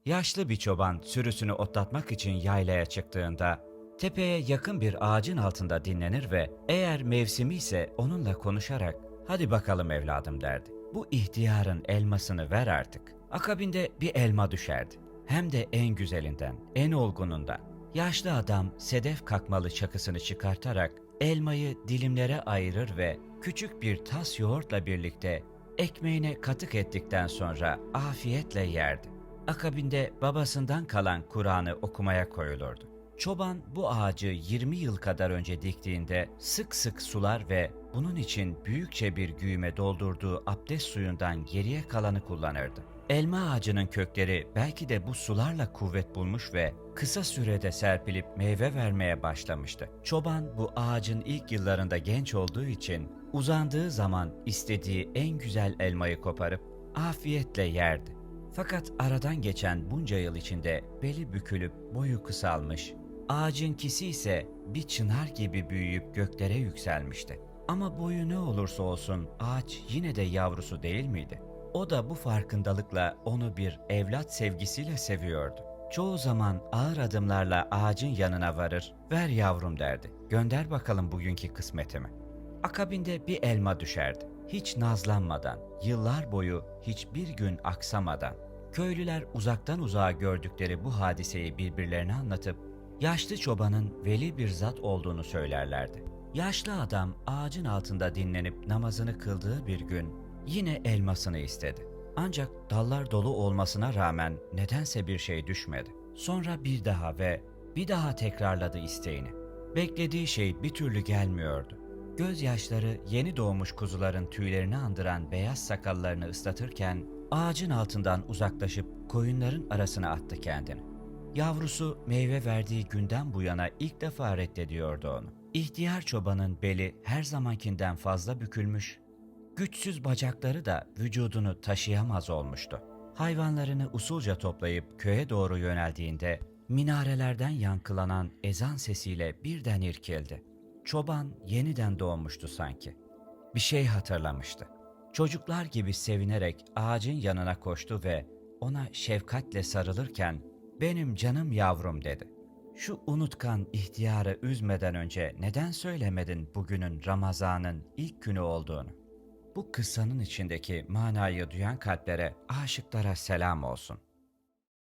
Yaşlı bir çoban sürüsünü otlatmak için yaylaya çıktığında tepeye yakın bir ağacın altında dinlenir ve eğer mevsimi ise onunla konuşarak "Hadi bakalım evladım" derdi. "Bu ihtiyarın elmasını ver artık." Akabinde bir elma düşerdi. Hem de en güzelinden, en olgunundan. Yaşlı adam sedef kakmalı çakısını çıkartarak elmayı dilimlere ayırır ve küçük bir tas yoğurtla birlikte ekmeğine katık ettikten sonra afiyetle yerdi. Akabinde babasından kalan Kur'an'ı okumaya koyulurdu. Çoban bu ağacı 20 yıl kadar önce diktiğinde sık sık sular ve bunun için büyükçe bir güğüme doldurduğu abdest suyundan geriye kalanı kullanırdı. Elma ağacının kökleri belki de bu sularla kuvvet bulmuş ve kısa sürede serpilip meyve vermeye başlamıştı. Çoban bu ağacın ilk yıllarında genç olduğu için uzandığı zaman istediği en güzel elmayı koparıp afiyetle yerdi. Fakat aradan geçen bunca yıl içinde beli bükülüp boyu kısalmış, ağacınkisi ise bir çınar gibi büyüyüp göklere yükselmişti. Ama boyu ne olursa olsun ağaç yine de yavrusu değil miydi? O da bu farkındalıkla onu bir evlat sevgisiyle seviyordu. Çoğu zaman ağır adımlarla ağacın yanına varır, "Ver yavrum" derdi. "Gönder bakalım bugünkü kısmetimi." Akabinde bir elma düşerdi. Hiç nazlanmadan, yıllar boyu hiçbir gün aksamadan. Köylüler uzaktan uzağa gördükleri bu hadiseyi birbirlerine anlatıp yaşlı çobanın veli bir zat olduğunu söylerlerdi. Yaşlı adam ağacın altında dinlenip namazını kıldığı bir gün yine elmasını istedi. Ancak dallar dolu olmasına rağmen nedense bir şey düşmedi. Sonra bir daha ve bir daha tekrarladı isteğini. Beklediği şey bir türlü gelmiyordu. Gözyaşları yeni doğmuş kuzuların tüylerini andıran beyaz sakallarını ıslatırken ağacın altından uzaklaşıp koyunların arasına attı kendini. Yavrusu meyve verdiği günden bu yana ilk defa reddediyordu onu. İhtiyar çobanın beli her zamankinden fazla bükülmüş, güçsüz bacakları da vücudunu taşıyamaz olmuştu. Hayvanlarını usulca toplayıp köye doğru yöneldiğinde minarelerden yankılanan ezan sesiyle birden irkildi. Çoban yeniden doğmuştu sanki. Bir şey hatırlamıştı. Çocuklar gibi sevinerek ağacın yanına koştu ve ona şefkatle sarılırken "Benim canım yavrum" dedi. "Şu unutkan ihtiyarı üzmeden önce neden söylemedin bugünün Ramazan'ın ilk günü olduğunu?" Bu kıssanın içindeki manayı duyan kalplere, aşıklara selam olsun.